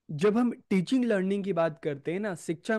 जब हम teaching learning की बात करते हैं ना, शिक्षा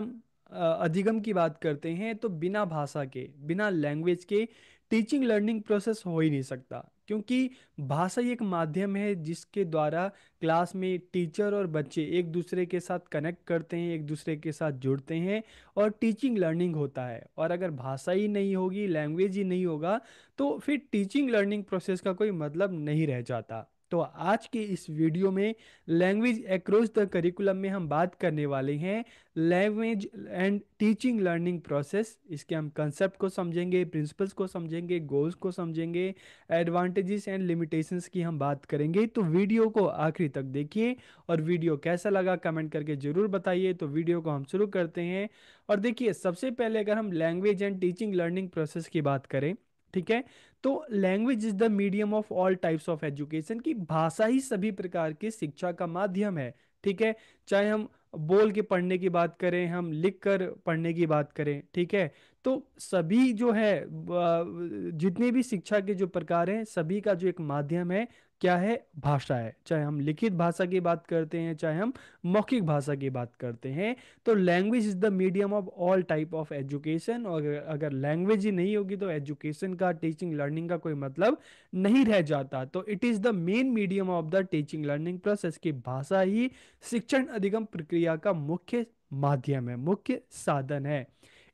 अधिगम की बात करते हैं, तो बिना भाषा के, बिना लैंग्वेज के टीचिंग लर्निंग प्रोसेस हो ही नहीं सकता। क्योंकि भाषा ही एक माध्यम है जिसके द्वारा क्लास में टीचर और बच्चे एक दूसरे के साथ कनेक्ट करते हैं, एक दूसरे के साथ जुड़ते हैं और टीचिंग लर्निंग होता है। और अगर भाषा ही नहीं होगी, लैंग्वेज ही नहीं होगा, तो फिर टीचिंग लर्निंग प्रोसेस का कोई मतलब नहीं रह जाता। तो आज के इस वीडियो में लैंग्वेज अक्रॉस द करिकुलम में हम बात करने वाले हैं language and teaching learning process. इसके हम कंसेप्ट को समझेंगे, प्रिंसिपल्स को समझेंगे, गोल्स को समझेंगे, एडवांटेजेस एंड लिमिटेशंस की हम बात करेंगे। तो वीडियो को आखिरी तक देखिए और वीडियो कैसा लगा कमेंट करके जरूर बताइए। तो वीडियो को हम शुरू करते हैं। और देखिए, सबसे पहले अगर हम language and teaching learning process की बात करें, ठीक है, तो language is the medium of all types of education, की भाषा ही सभी प्रकार की शिक्षा का माध्यम है। ठीक है, चाहे हम बोल के पढ़ने की बात करें, हम लिख कर पढ़ने की बात करें, ठीक है, तो सभी जो है जितने भी शिक्षा के जो प्रकार हैं, सभी का जो एक माध्यम है, क्या है, भाषा है। चाहे हम लिखित भाषा की बात करते हैं, चाहे हम मौखिक भाषा की बात करते हैं। तो language is the medium of all type of education. और अगर लैंग्वेज ही नहीं होगी तो एजुकेशन का, टीचिंग लर्निंग का कोई मतलब नहीं रह जाता। तो it is the main medium of the teaching learning process, की भाषा ही शिक्षण अधिगम प्रक्रिया का मुख्य माध्यम है, मुख्य साधन है।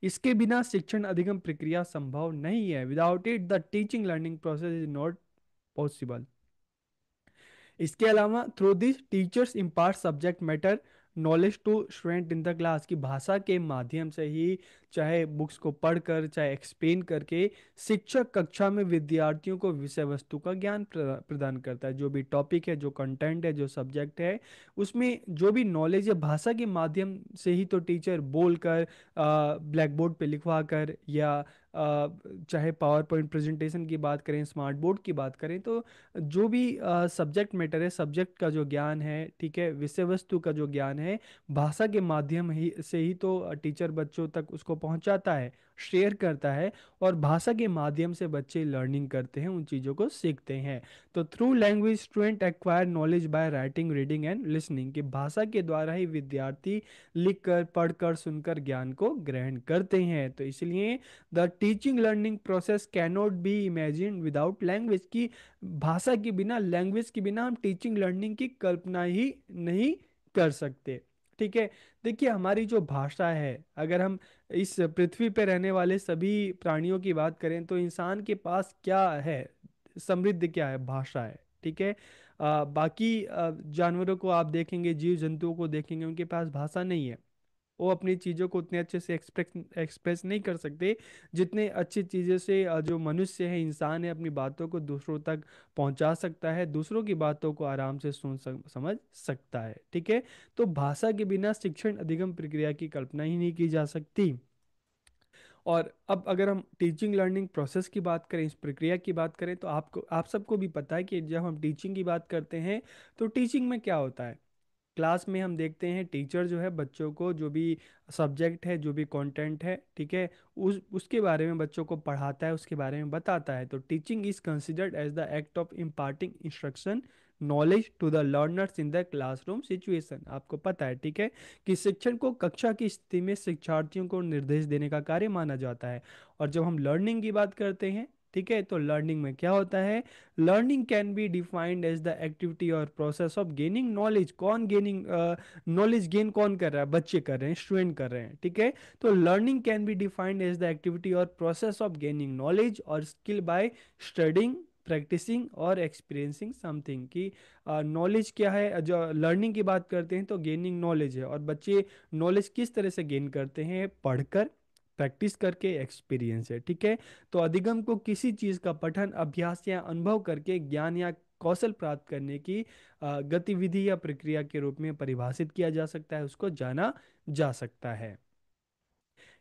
इसके बिना शिक्षण अधिगम प्रक्रिया संभव नहीं है। Without it the teaching learning process is not possible. इसके अलावा through this teachers impart subject matter knowledge to student in the class, की भाषा के माध्यम से ही, चाहे बुक्स को पढ़कर, चाहे एक्सप्लेन करके, शिक्षक कक्षा में विद्यार्थियों को विषय वस्तु का ज्ञान प्रदान करता है। जो भी टॉपिक है, जो कंटेंट है, जो सब्जेक्ट है, उसमें जो भी नॉलेज है, भाषा के माध्यम से ही तो टीचर बोलकर, ब्लैक बोर्ड पे लिखवा कर, या चाहे पावर पॉइंट प्रेजेंटेशन की बात करें, स्मार्ट बोर्ड की बात करें, तो जो भी सब्जेक्ट मैटर है, सब्जेक्ट का जो ज्ञान है, ठीक है, विषय वस्तु का जो ज्ञान है, भाषा के माध्यम ही से ही तो टीचर बच्चों तक उसको पहुंचाता है, शेयर करता है। और भाषा के माध्यम से बच्चे लर्निंग करते हैं, उन चीज़ों को सीखते हैं। तो through language student acquire knowledge by writing, reading and listening, की भाषा के द्वारा ही विद्यार्थी लिखकर, पढ़कर, सुनकर ज्ञान को ग्रहण करते हैं। तो इसलिए the teaching learning process cannot be imagine without language, की भाषा के बिना, लैंग्वेज के बिना हम टीचिंग लर्निंग की कल्पना ही नहीं कर सकते। ठीक है, देखिए, हमारी जो भाषा है, अगर हम इस पृथ्वी पे रहने वाले सभी प्राणियों की बात करें, तो इंसान के पास क्या है, समृद्ध क्या है, भाषा है। ठीक है, बाकी जानवरों को आप देखेंगे, जीव जंतुओं को देखेंगे, उनके पास भाषा नहीं है। वो अपनी चीज़ों को उतने अच्छे से एक्सप्रेस नहीं कर सकते जितने अच्छी चीज़ों से जो मनुष्य है, इंसान है, अपनी बातों को दूसरों तक पहुंचा सकता है, दूसरों की बातों को आराम से समझ सकता है। ठीक है, तो भाषा के बिना शिक्षण अधिगम प्रक्रिया की कल्पना ही नहीं की जा सकती। और अब अगर हम टीचिंग लर्निंग प्रोसेस की बात करें, इस प्रक्रिया की बात करें, तो आपको, आप सबको भी पता है कि जब हम टीचिंग की बात करते हैं, तो टीचिंग में क्या होता है, क्लास में हम देखते हैं टीचर जो है बच्चों को जो भी सब्जेक्ट है, जो भी कंटेंट है, ठीक है, उसके बारे में बच्चों को पढ़ाता है, उसके बारे में बताता है। तो teaching is considered as the act of imparting instruction knowledge to the learners in the classroom situation. आपको पता है, ठीक है, कि शिक्षण को कक्षा की स्थिति में शिक्षार्थियों को निर्देश देने का कार्य माना जाता है। और जब हम लर्निंग की बात करते हैं, ठीक है, तो लर्निंग में क्या होता है, learning can be defined as the activity और प्रोसेस ऑफ गेनिंग नॉलेज। कौन गेनिंग नॉलेज गेन कौन कर रहा है, बच्चे कर रहे हैं, स्टूडेंट कर रहे हैं। ठीक है, तो learning can be defined as the activity और प्रोसेस ऑफ गेनिंग नॉलेज और स्किल बाय स्टडिंग, प्रैक्टिसिंग और एक्सपीरियंसिंग समथिंग, की नॉलेज क्या है, जो लर्निंग की बात करते हैं तो गेनिंग नॉलेज है। और बच्चे नॉलेज किस तरह से गेन करते हैं, पढ़कर, प्रैक्टिस करके, एक्सपीरियंस है। ठीक है, तो अधिगम को किसी चीज का पठन, अभ्यास या अनुभव करके ज्ञान या कौशल प्राप्त करने की गतिविधि या प्रक्रिया के रूप में परिभाषित किया जा सकता है, उसको जाना जा सकता है।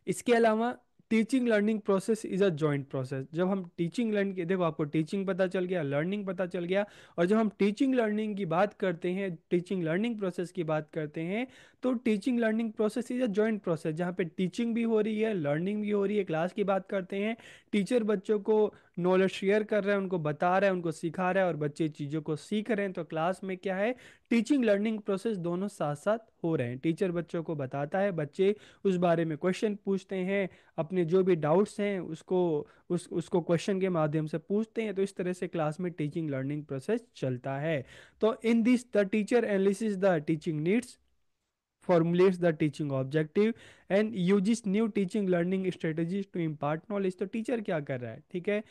इसके अलावा teaching learning process is a joint process. जब हम टीचिंग लर्निंग, देखो, आपको टीचिंग पता चल गया, लर्निंग पता चल गया, और जब हम टीचिंग लर्निंग की बात करते हैं, टीचिंग लर्निंग प्रोसेस की बात करते हैं, तो teaching learning process is a joint process, जहाँ पे टीचिंग भी हो रही है, लर्निंग भी हो रही है। क्लास की बात करते हैं, टीचर बच्चों को नॉलेज शेयर कर रहा है, उनको बता रहा है, उनको सिखा रहा है, और बच्चे चीज़ों को सीख रहे हैं। तो क्लास में क्या है, टीचिंग लर्निंग प्रोसेस दोनों साथ साथ हो रहे हैं। टीचर बच्चों को बताता है, बच्चे उस बारे में क्वेश्चन पूछते हैं, अपने जो भी डाउट्स हैं उसको उसको क्वेश्चन के माध्यम से पूछते हैं। तो इस तरह से क्लास में टीचिंग लर्निंग प्रोसेस चलता है। तो in this the teacher analysis the teaching needs, formulates the teaching objective and uses new teaching learning strategies to impart knowledge। तो टीचर क्या कर रहा है, ठीक है,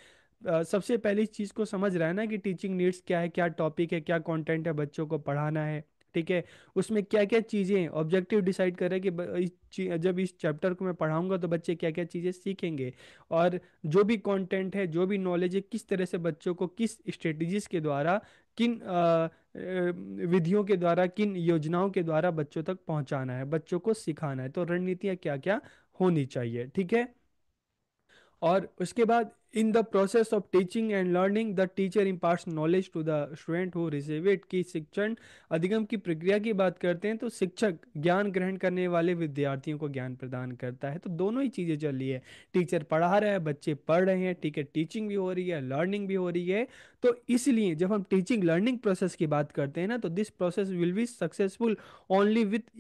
सबसे पहली चीज को समझ रहा है ना कि टीचिंग नीड्स क्या है, क्या टॉपिक है, क्या कंटेंट है बच्चों को पढ़ाना है, ठीक है। उसमें क्या क्या चीजें, ऑब्जेक्टिव डिसाइड कर रहे हैं कि जब इस चैप्टर को मैं पढ़ाऊंगा तो बच्चे क्या क्या चीजें सीखेंगे, और जो भी कंटेंट है, जो भी नॉलेज है, किस तरह से बच्चों को किस स्ट्रेटजीज के द्वारा, किन विधियों के द्वारा, किन योजनाओं के द्वारा बच्चों तक पहुंचाना है, बच्चों को सिखाना है। तो रणनीतियां क्या क्या होनी चाहिए, ठीक है। और उसके बाद in the process of teaching and learning the teacher imparts knowledge to the student who receive it. की शिक्षण अधिगम की प्रक्रिया की बात करते हैं तो शिक्षक ज्ञान ग्रहण करने वाले विद्यार्थियों को ज्ञान प्रदान करता है। तो दोनों ही चीज़ें चल रही है, टीचर पढ़ा रहा है, बच्चे पढ़ रहे हैं, ठीक है, टीचिंग भी हो रही है, लर्निंग भी हो रही है। तो इसलिए जब हम टीचिंग लर्निंग प्रोसेस की बात करते हैं ना, तो this process will be successful only with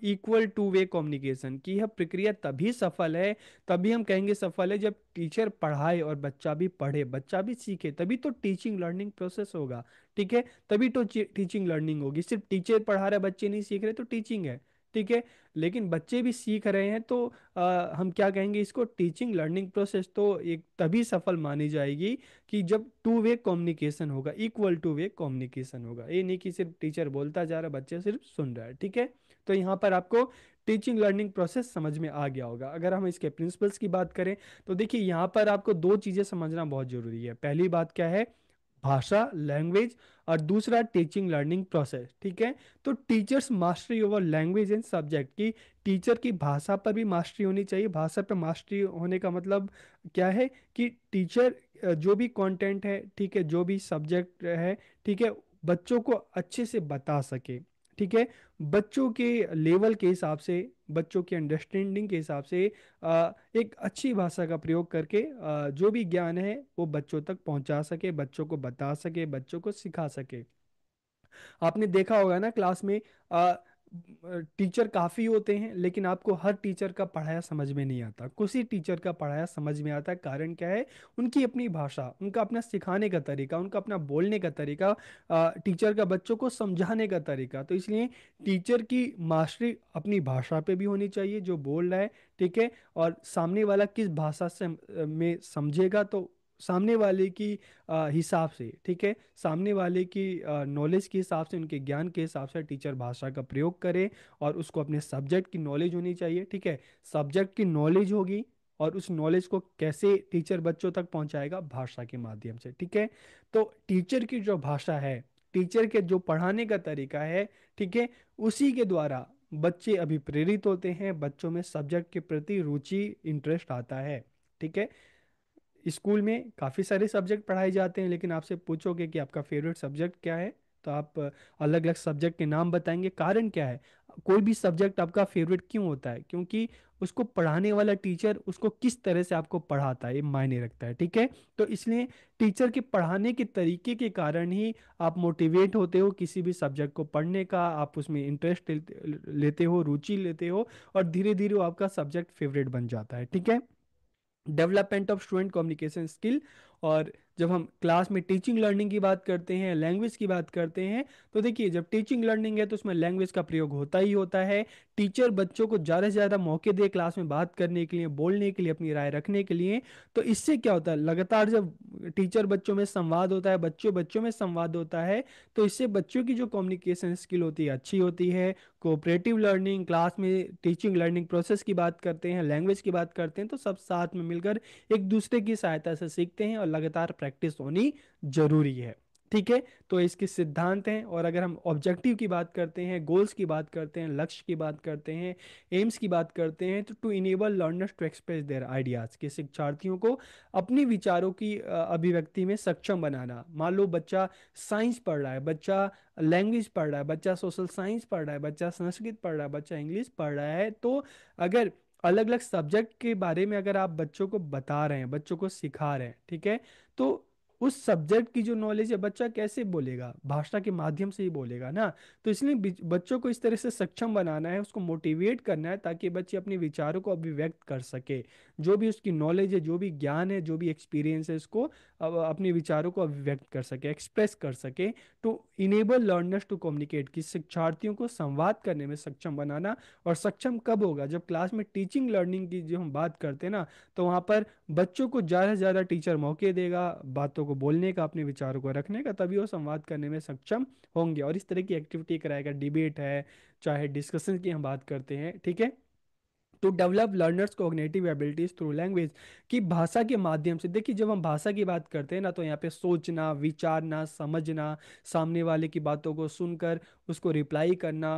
equal two way communication. की यह प्रक्रिया तभी सफल है, तभी हम कहेंगे सफल है, जब टीचर पढ़ाए और बच्चा भी पढ़े, बच्चा भी सीखे, तभी तो टीचिंग लर्निंग प्रोसेस होगा, ठीक है। तभी तो टीचिंग लर्निंग होगी। सिर्फ टीचर पढ़ा रहा है, बच्चे नहीं सीख रहे, तो टीचिंग है, ठीक है। लेकिन बच्चे भी सीख रहे हैं तो हम क्या कहेंगे इसको, टीचिंग लर्निंग प्रोसेस तो एक तभी सफल मानी जाएगी कि जब टू वे कम्युनिकेशन होगा, इक्वल टू वे कम्युनिकेशन होगा। ये नहीं कि सिर्फ टीचर बोलता जा रहा है, बच्चे सिर्फ सुन रहा है, ठीक है। तो यहाँ पर आपको टीचिंग लर्निंग प्रोसेस समझ में आ गया होगा। अगर हम इसके प्रिंसिपल्स की बात करें तो देखिए यहाँ पर आपको दो चीज़ें समझना बहुत जरूरी है। पहली बात क्या है, भाषा, लैंग्वेज, और दूसरा टीचिंग लर्निंग प्रोसेस, ठीक है। तो teachers mastery over language and subject, की टीचर की भाषा पर भी मास्टरी होनी चाहिए। भाषा पर मास्टरी होने का मतलब क्या है कि टीचर जो भी कंटेंट है, ठीक है, जो भी सब्जेक्ट है, ठीक है, बच्चों को अच्छे से बता सके, ठीक है, बच्चों के लेवल के हिसाब से, बच्चों के अंडरस्टैंडिंग के हिसाब से एक अच्छी भाषा का प्रयोग करके जो भी ज्ञान है वो बच्चों तक पहुंचा सके, बच्चों को बता सके, बच्चों को सिखा सके। आपने देखा होगा ना क्लास में टीचर काफ़ी होते हैं, लेकिन आपको हर टीचर का पढ़ाया समझ में नहीं आता, कुछ ही टीचर का पढ़ाया समझ में आता है। कारण क्या है, उनकी अपनी भाषा, उनका अपना सिखाने का तरीका, उनका अपना बोलने का तरीका, टीचर का बच्चों को समझाने का तरीका। तो इसलिए टीचर की मास्टरी अपनी भाषा पे भी होनी चाहिए, जो बोल रहा है, ठीक है, और सामने वाला किस भाषा से में समझेगा, तो सामने वाले की हिसाब से, ठीक है, सामने वाले की नॉलेज के हिसाब से, उनके ज्ञान के हिसाब से टीचर भाषा का प्रयोग करे। और उसको अपने सब्जेक्ट की नॉलेज होनी चाहिए, ठीक है, सब्जेक्ट की नॉलेज होगी, और उस नॉलेज को कैसे टीचर बच्चों तक पहुंचाएगा, भाषा के माध्यम से, ठीक है। तो टीचर की जो भाषा है, टीचर के जो पढ़ाने का तरीका है, ठीक है, उसी के द्वारा बच्चे अभिप्रेरित होते हैं, बच्चों में सब्जेक्ट के प्रति रुचि, इंटरेस्ट आता है, ठीक है। स्कूल में काफ़ी सारे सब्जेक्ट पढ़ाए जाते हैं, लेकिन आपसे पूछोगे कि आपका फेवरेट सब्जेक्ट क्या है, तो आप अलग अलग सब्जेक्ट के नाम बताएंगे। कारण क्या है, कोई भी सब्जेक्ट आपका फेवरेट क्यों होता है, क्योंकि उसको पढ़ाने वाला टीचर उसको किस तरह से आपको पढ़ाता है, ये मायने रखता है, ठीक है। तो इसलिए टीचर के पढ़ाने के तरीके के कारण ही आप मोटिवेट होते हो किसी भी सब्जेक्ट को पढ़ने का, आप उसमें इंटरेस्ट लेते हो, रुचि लेते हो, और धीरे धीरे वो आपका सब्जेक्ट फेवरेट बन जाता है, ठीक है। Development of student communication skill. और जब हम क्लास में टीचिंग लर्निंग की बात करते हैं, लैंग्वेज की बात करते हैं, तो देखिए जब टीचिंग लर्निंग है तो उसमें लैंग्वेज का प्रयोग होता ही होता है। टीचर बच्चों को ज़्यादा से ज़्यादा मौके दे क्लास में बात करने के लिए, बोलने के लिए, अपनी राय रखने के लिए। तो इससे क्या होता है, लगातार जब टीचर बच्चों में संवाद होता है, बच्चों बच्चों में संवाद होता है, तो इससे बच्चों की जो कम्युनिकेशन स्किल होती है अच्छी होती है। कोऑपरेटिव लर्निंग, क्लास में टीचिंग लर्निंग प्रोसेस की बात करते हैं, लैंग्वेज की बात करते हैं, तो सब साथ में मिलकर एक दूसरे की सहायता से सीखते हैं, और लगातार प्रैक्टिस होनी जरूरी है, ठीक है। तो इसके सिद्धांत हैं। और अगर हम ऑब्जेक्टिव की बात करते हैं, गोल्स की बात करते हैं, लक्ष्य की बात करते हैं, एम्स की बात करते हैं, तो to enable learners to express their ideas, के शिक्षार्थियों को अपने विचारों की अभिव्यक्ति में सक्षम बनाना। मान लो बच्चा साइंस पढ़ रहा है, बच्चा लैंग्वेज पढ़ रहा है, बच्चा सोशल साइंस पढ़ रहा है, बच्चा संस्कृत पढ़ रहा है, बच्चा इंग्लिश पढ़ रहा है, तो अगर अलग अलग सब्जेक्ट के बारे में अगर आप बच्चों को बता रहे हैं, बच्चों को सिखा रहे हैं, ठीक है, तो उस सब्जेक्ट की जो नॉलेज है बच्चा कैसे बोलेगा, भाषा के माध्यम से ही बोलेगा ना। तो इसलिए बच्चों को इस तरह से सक्षम बनाना है, उसको मोटिवेट करना है ताकि बच्चे अपने विचारों को अभिव्यक्त कर सके। जो भी उसकी नॉलेज है, जो भी ज्ञान है, जो भी एक्सपीरियंस है, उसको अपने विचारों को अभिव्यक्त कर सके, एक्सप्रेस कर सके। To enable learners to communicate, कि शिक्षार्थियों को संवाद करने में सक्षम बनाना। और सक्षम कब होगा, जब क्लास में टीचिंग लर्निंग की जो हम बात करते हैं ना, तो वहाँ पर बच्चों को ज़्यादा से ज़्यादा टीचर मौके देगा बातों को बोलने का, अपने विचारों को रखने का, तभी वो संवाद करने में सक्षम होंगे। और इस तरह की एक्टिविटी कराएगा, डिबेट है, चाहे डिस्कशन की हम बात करते हैं, ठीक है। To develop learners cognitive abilities through language, कि भाषा के माध्यम से, देखिए जब हम भाषा की बात करते हैं ना, तो यहाँ पे सोचना, विचारना, समझना, सामने वाले की बातों को सुनकर उसको रिप्लाई करना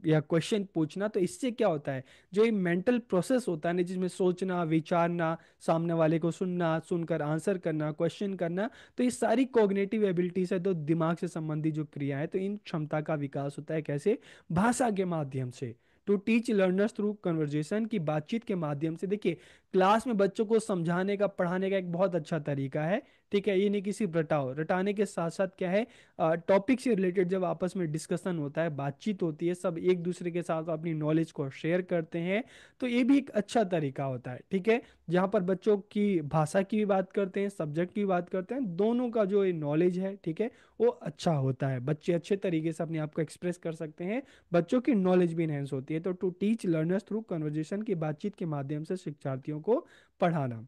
या क्वेश्चन पूछना, तो इससे क्या होता है, जो ये मेंटल प्रोसेस होता है ना, जिसमें सोचना, विचारना, सामने वाले को सुनना, सुनकर आंसर करना, क्वेश्चन करना, तो ये सारी कोग्निटिव एबिलिटीज है, तो दिमाग से संबंधित जो क्रिया है, तो इन क्षमता का विकास होता है कैसे, भाषा के माध्यम से। To teach learners through conversation, की बातचीत के माध्यम से। देखिए क्लास में बच्चों को समझाने का, पढ़ाने का एक बहुत अच्छा तरीका है, ठीक है, ये नहीं कि सिर्फ रटाओ, रटाने के साथ साथ क्या है, टॉपिक से रिलेटेड जब आपस में डिस्कशन होता है, बातचीत होती है, सब एक दूसरे के साथ अपनी नॉलेज को शेयर करते हैं, तो ये भी एक अच्छा तरीका होता है, ठीक है। जहाँ पर बच्चों की भाषा की भी बात करते हैं, सब्जेक्ट की भी बात करते हैं, दोनों का जो ये नॉलेज है, ठीक है, वो अच्छा होता है, बच्चे अच्छे तरीके से अपने आप को एक्सप्रेस कर सकते हैं, बच्चों की नॉलेज भी इनहेंस होती है। तो to teach learners through conversation, की बातचीत के माध्यम से शिक्षार्थियों को पढ़ाना।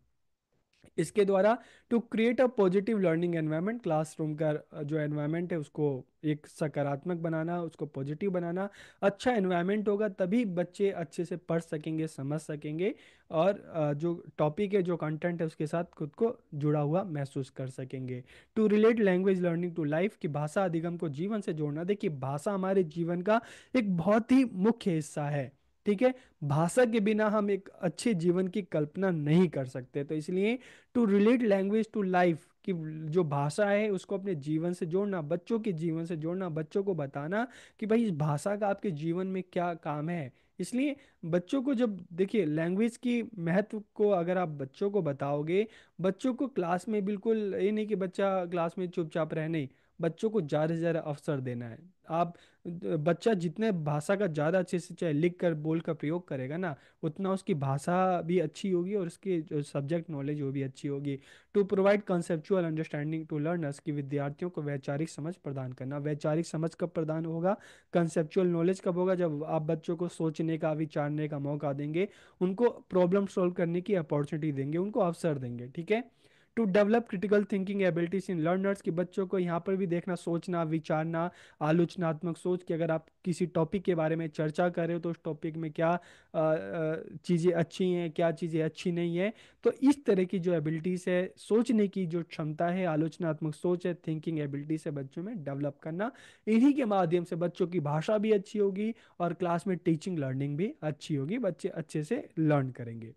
इसके द्वारा to create a positive learning environment, classroom का जो एनवायरनमेंट है उसको एक सकारात्मक बनाना, उसको पॉजिटिव बनाना। अच्छा एनवायरनमेंट होगा तभी बच्चे अच्छे से पढ़ सकेंगे, समझ सकेंगे, और जो टॉपिक है, जो कंटेंट है, उसके साथ खुद को जुड़ा हुआ महसूस कर सकेंगे। To relate language learning to life, की भाषा अधिगम को जीवन से जोड़ना। देखिए भाषा हमारे जीवन का एक बहुत ही मुख्य हिस्सा है, ठीक है। भाषा के बिना हम एक अच्छे जीवन की कल्पना नहीं कर सकते, तो इसलिए to relate language to life, कि जो भाषा है उसको अपने जीवन से जोड़ना, बच्चों के जीवन से जोड़ना, बच्चों को बताना कि भाई इस भाषा का आपके जीवन में क्या काम है। इसलिए बच्चों को जब, देखिए लैंग्वेज की महत्व को अगर आप बच्चों को बताओगे, बच्चों को क्लास में बिल्कुल ये नहीं कि बच्चा क्लास में चुपचाप रहे, नहीं, बच्चों को ज़्यादा से ज़्यादा अवसर देना है। आप बच्चा जितने भाषा का ज़्यादा अच्छे से चाहे लिख कर बोल कर प्रयोग करेगा ना, उतना उसकी भाषा भी अच्छी होगी और उसकी जो सब्जेक्ट नॉलेज वो भी अच्छी होगी। To provide conceptual understanding to learners, की विद्यार्थियों को वैचारिक समझ प्रदान करना। वैचारिक समझ कब प्रदान होगा, कंसेप्चुअल नॉलेज कब होगा, जब आप बच्चों को सोचने का, विचारने का मौका देंगे, उनको प्रॉब्लम सॉल्व करने की अपॉर्चुनिटी देंगे, उनको अवसर देंगे, ठीक है। To develop critical thinking abilities in learners, की बच्चों को यहाँ पर भी देखना, सोचना, विचारना, आलोचनात्मक सोच, कि अगर आप किसी टॉपिक के बारे में चर्चा कर रहे हो तो उस टॉपिक में क्या चीज़ें अच्छी हैं, क्या चीज़ें अच्छी नहीं है। तो इस तरह की जो एबिलिटीज़ है, सोचने की जो क्षमता है, आलोचनात्मक सोच है, थिंकिंग एबिलिटीज है, बच्चों में डेवलप करना। इन्हीं के माध्यम से बच्चों की भाषा भी अच्छी होगी और क्लास में टीचिंग लर्निंग भी अच्छी होगी, बच्चे अच्छे से लर्न करेंगे।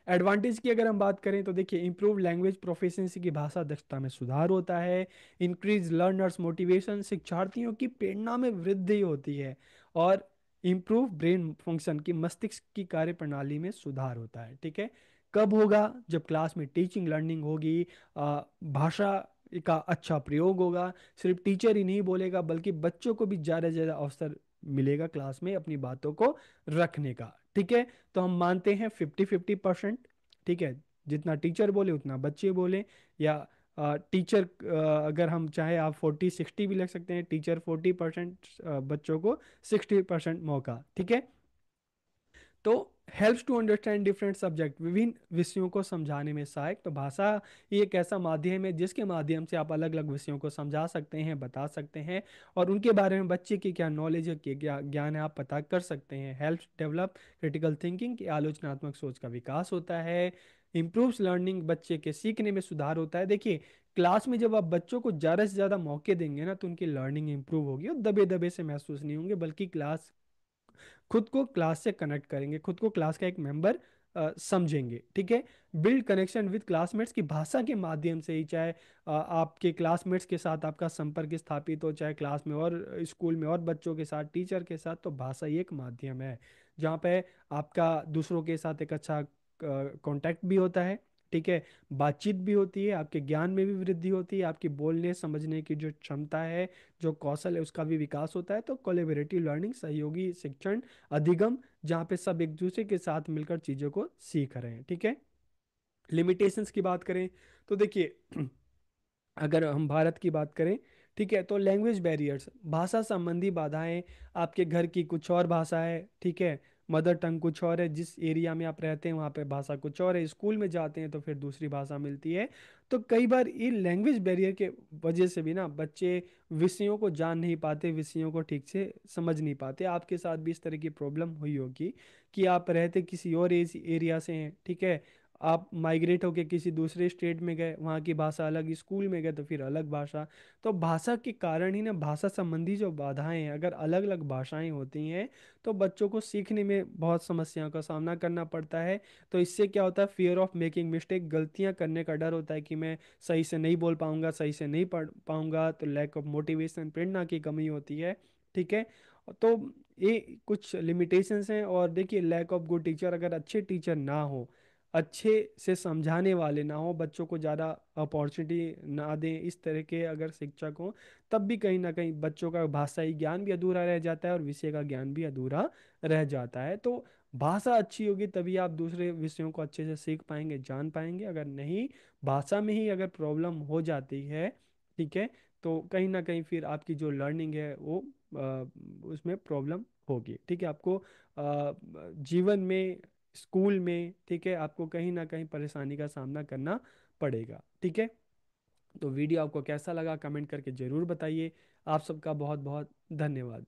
एडवांटेज की अगर हम बात करें तो देखिए इंप्रूव लैंग्वेज प्रोफिशिएंसी, की भाषा दक्षता में सुधार होता है। इंक्रीज लर्नर्स मोटिवेशन, शिक्षार्थियों की प्रेरणा में वृद्धि होती है। और इंप्रूव ब्रेन फंक्शन, की मस्तिष्क की कार्य प्रणाली में सुधार होता है, ठीक है। कब होगा, जब क्लास में टीचिंग लर्निंग होगी, भाषा का अच्छा प्रयोग होगा, सिर्फ टीचर ही नहीं बोलेगा बल्कि बच्चों को भी ज़्यादा से ज़्यादा अवसर मिलेगा क्लास में अपनी बातों को रखने का, ठीक है। तो हम मानते हैं 50-50%, ठीक है, जितना टीचर बोले उतना बच्चे बोले, या टीचर, अगर हम चाहे आप 40-60 भी लिख सकते हैं, टीचर 40%, बच्चों को 60% मौका, ठीक है। तो helps to understand different subject, विभिन्न विषयों को समझाने में सहायक। तो भाषा ये एक ऐसा माध्यम है जिसके माध्यम से आप अलग अलग विषयों को समझा सकते हैं, बता सकते हैं, और उनके बारे में बच्चे की क्या नॉलेज है, क्या ज्ञान है, आप पता कर सकते हैं। हेल्प्स डेवलप क्रिटिकल थिंकिंग, की आलोचनात्मक सोच का विकास होता है। इम्प्रूव्स लर्निंग, बच्चे के सीखने में सुधार होता है। देखिए क्लास में जब आप बच्चों को ज़्यादा से ज़्यादा मौके देंगे ना, तो उनकी लर्निंग इंप्रूव होगी और दबे दबे से महसूस नहीं होंगे, बल्कि क्लास, खुद को क्लास से कनेक्ट करेंगे, खुद को क्लास का एक मेंबर समझेंगे, ठीक है। बिल्ड कनेक्शन विद क्लासमेट्स, की भाषा के माध्यम से ही, चाहे आपके क्लासमेट्स के साथ आपका संपर्क स्थापित हो, चाहे क्लास में और स्कूल में और बच्चों के साथ, टीचर के साथ, तो भाषा ही एक माध्यम है। जहाँ पे आपका दूसरों के साथ एक अच्छा कांटेक्ट भी होता है, ठीक है, बातचीत भी होती है, आपके ज्ञान में भी वृद्धि होती है, आपकी बोलने समझने की जो क्षमता है, जो कौशल है, उसका भी विकास होता है। तो कोलेबरेटिव लर्निंग, सहयोगी शिक्षण, अधिगम, जहाँ पे सब एक दूसरे के साथ मिलकर चीज़ों को सीख रहे हैं, ठीक है। लिमिटेशंस की बात करें तो देखिए, अगर हम भारत की बात करें, ठीक है, तो लैंग्वेज बैरियर्स, भाषा संबंधी बाधाएं, आपके घर की कुछ और भाषा है, ठीक है, मदर टंग कुछ और है, जिस एरिया में आप रहते हैं वहाँ पे भाषा कुछ और है, स्कूल में जाते हैं तो फिर दूसरी भाषा मिलती है। तो कई बार ये लैंग्वेज बैरियर के वजह से भी ना बच्चे विषयों को जान नहीं पाते, विषयों को ठीक से समझ नहीं पाते। आपके साथ भी इस तरह की प्रॉब्लम हुई होगी कि आप रहते किसी और एरिया से हैं, ठीक है, आप माइग्रेट होके किसी दूसरे स्टेट में गए, वहाँ की भाषा अलग, स्कूल में गए तो फिर अलग भाषा। तो भाषा के कारण ही ना, भाषा संबंधी जो बाधाएं हैं, अगर अलग अलग भाषाएं होती हैं तो बच्चों को सीखने में बहुत समस्याओं का सामना करना पड़ता है। तो इससे क्या होता है, फियर ऑफ मेकिंग मिस्टेक, गलतियां करने का डर होता है कि मैं सही से नहीं बोल पाऊंगा, सही से नहीं पढ़ पाऊंगा, तो लैक ऑफ मोटिवेशन, प्रेरणा की कमी होती है, ठीक है। तो ये कुछ लिमिटेशंस हैं। और देखिए, लैक ऑफ गुड टीचर, अगर अच्छे टीचर ना हो, अच्छे से समझाने वाले ना हो, बच्चों को ज़्यादा अपॉर्चुनिटी ना दें, इस तरह के अगर शिक्षक हों, तब भी कहीं ना कहीं बच्चों का भाषाई ज्ञान भी अधूरा रह जाता है और विषय का ज्ञान भी अधूरा रह जाता है। तो भाषा अच्छी होगी तभी आप दूसरे विषयों को अच्छे से सीख पाएंगे, जान पाएंगे। अगर नहीं, भाषा में ही अगर प्रॉब्लम हो जाती है, ठीक है, तो कहीं ना कहीं फिर आपकी जो लर्निंग है वो उसमें प्रॉब्लम होगी, ठीक है। आपको जीवन में, स्कूल में, ठीक है, आपको कहीं ना कहीं परेशानी का सामना करना पड़ेगा, ठीक है। तो वीडियो आपको कैसा लगा कमेंट करके ज़रूर बताइए। आप सबका बहुत बहुत धन्यवाद।